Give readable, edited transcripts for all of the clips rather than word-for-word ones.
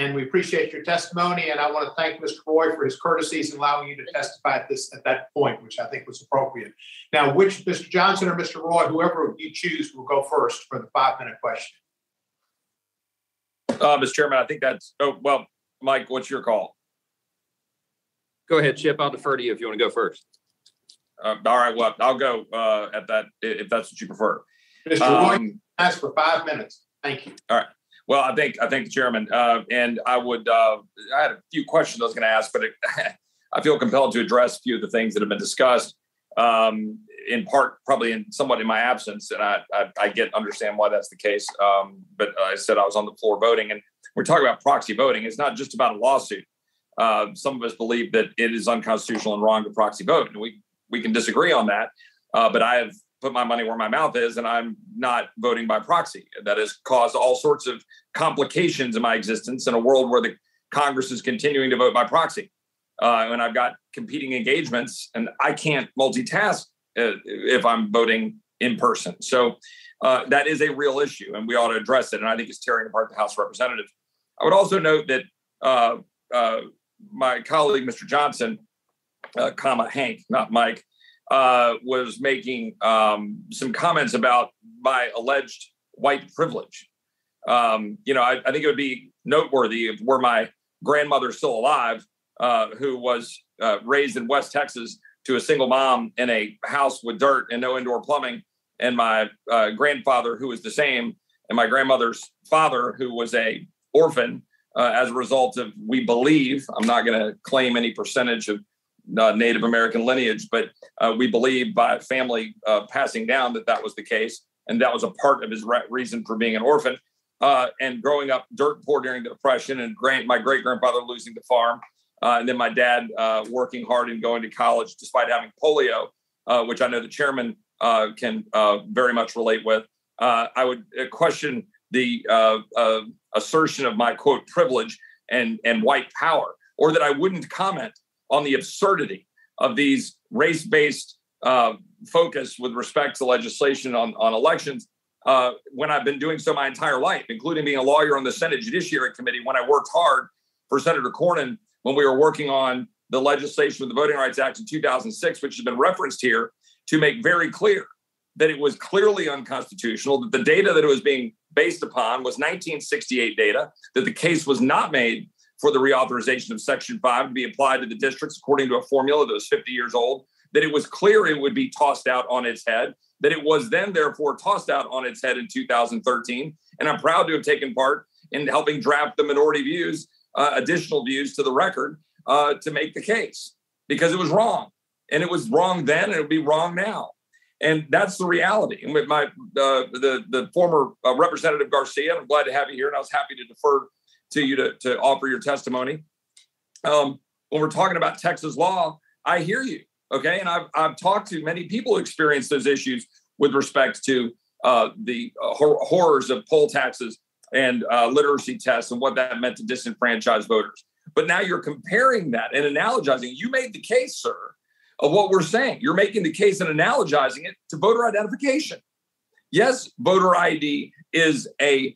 and we appreciate your testimony. And I want to thank Mr. Roy for his courtesies in allowing you to testify at that point, which I think was appropriate. Now, which Mr. Johnson or Mr. Roy, whoever you choose, will go first for the 5-minute question. Mr. Chairman, I think that's, Mike, what's your call? Go ahead, Chip. I'll defer to you if you want to go first. All right, well, I'll go at that if that's what you prefer. Mr. Roy, ask for 5 minutes. Thank you. All right. Well, I thank the chairman, and I had a few questions I was going to ask, but I feel compelled to address a few of the things that have been discussed, in part, probably somewhat in my absence, and I understand why that's the case. But I said I was on the floor voting, and we're talking about proxy voting. It's not just about a lawsuit. Some of us believe that it is unconstitutional and wrong to proxy vote, and we can disagree on that. But I have put my money where my mouth is, and I'm not voting by proxy. That has caused all sorts of complications in my existence in a world where the Congress is continuing to vote by proxy. And I've got competing engagements, and I can't multitask if I'm voting in person. So that is a real issue, and we ought to address it. And I think it's tearing apart the House of Representatives. I would also note that my colleague, Mr. Johnson, Hank, not Mike, was making some comments about my alleged white privilege. I think it would be noteworthy if were my grandmother still alive, who was raised in West Texas to a single mom in a house with dirt and no indoor plumbing, and my grandfather, who was the same, and my grandmother's father, who was a orphan as a result of, we believe, I'm not going to claim any percentage of Native American lineage, but we believe by family passing down that was the case. And that was a part of his reason for being an orphan. And growing up dirt poor during the Depression, and my great-grandfather losing the farm. And then my dad working hard and going to college despite having polio, which I know the chairman can very much relate with. I would question the assertion of my, quote, privilege and white power, or that I wouldn't comment on the absurdity of these race-based focus with respect to legislation on elections, when I've been doing so my entire life, including being a lawyer on the Senate Judiciary Committee, when I worked hard for Senator Cornyn when we were working on the legislation with the Voting Rights Act in 2006, which has been referenced here, to make very clear that it was clearly unconstitutional, that the data that it was being based upon was 1968 data, that the case was not made for the reauthorization of Section 5 to be applied to the districts according to a formula that was 50 years old, that it was clear it would be tossed out on its head, that it was then therefore tossed out on its head in 2013. And I'm proud to have taken part in helping draft the minority views, additional views to the record to make the case, because it was wrong. And it was wrong then, and it would be wrong now. And that's the reality. And with my the former Representative Garcia, I'm glad to have you here, and I was happy to defer to you to offer your testimony. When we're talking about Texas law, I hear you, okay? And I've talked to many people who experience those issues with respect to the horrors of poll taxes and literacy tests and what that meant to disenfranchised voters. But now you're comparing that and analogizing. You made the case, sir, of what we're saying. You're making the case and analogizing it to voter identification. Yes, voter ID is a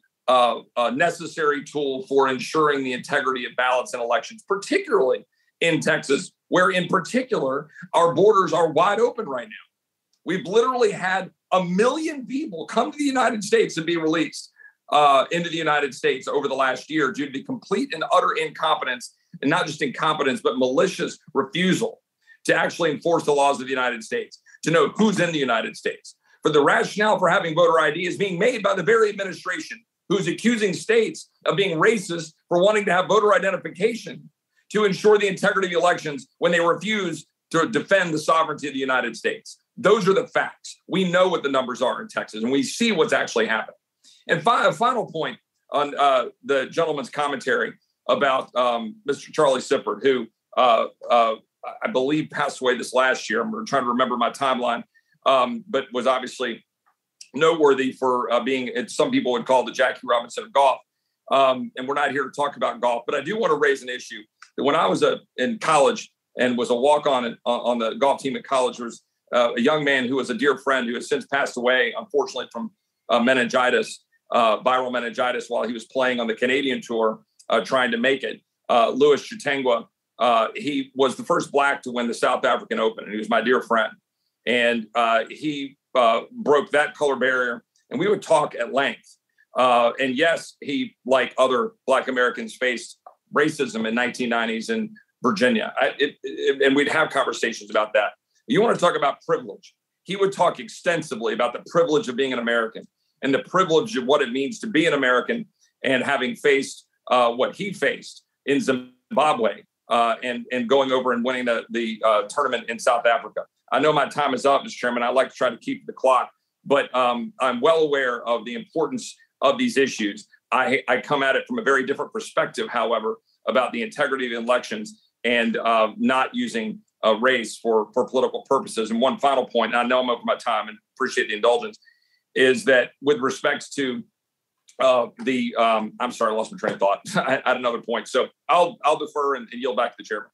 necessary tool for ensuring the integrity of ballots and elections, particularly in Texas, where in particular, our borders are wide open right now. We've literally had 1 million people come to the United States and be released into the United States over the last year due to the complete and utter incompetence, and not just incompetence, but malicious refusal to actually enforce the laws of the United States, to know who's in the United States. For the rationale for having voter ID is being made by the very administration who's accusing states of being racist for wanting to have voter identification to ensure the integrity of the elections when they refuse to defend the sovereignty of the United States. Those are the facts. We know what the numbers are in Texas, and we see what's actually happened. And a final point on the gentleman's commentary about Mr. Charlie Sippert, who I believe passed away this last year. I'm trying to remember my timeline, but was obviously noteworthy for being, some people would call the Jackie Robinson of golf. And we're not here to talk about golf, but I do want to raise an issue that when I was in college and was a walk-on on the golf team at college, there was a young man who was a dear friend who has since passed away, unfortunately, from meningitis, viral meningitis, while he was playing on the Canadian tour. trying to make it. Louis Chitengwa, he was the first Black to win the South African Open, and he was my dear friend. And he broke that color barrier, and we would talk at length. And yes, he, like other Black Americans, faced racism in 1990s in Virginia. And we'd have conversations about that. You want to talk about privilege. He would talk extensively about the privilege of being an American and the privilege of what it means to be an American, and having faced what he faced in Zimbabwe and going over and winning the tournament in South Africa. I know my time is up, Mr. Chairman. I like to try to keep the clock, but I'm well aware of the importance of these issues. I come at it from a very different perspective, however, about the integrity of the elections and not using race for political purposes. And one final point, and I know I'm over my time and appreciate the indulgence, is that with respect to I'm sorry, I lost my train of thought. I had another point. So I'll defer and yield back to the chairman.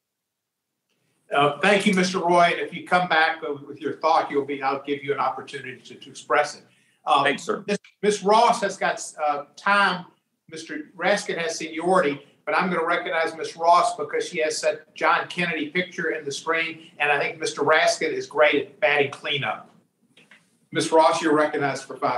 Thank you, Mr. Roy. And if you come back with your thought, I'll give you an opportunity to express it. Thanks, sir. Ms. Ross has got time. Mr. Raskin has seniority, but I'm going to recognize Ms. Ross because she has that John Kennedy picture in the screen, and I think Mr. Raskin is great at batting cleanup. Ms. Ross, you're recognized for 5 minutes.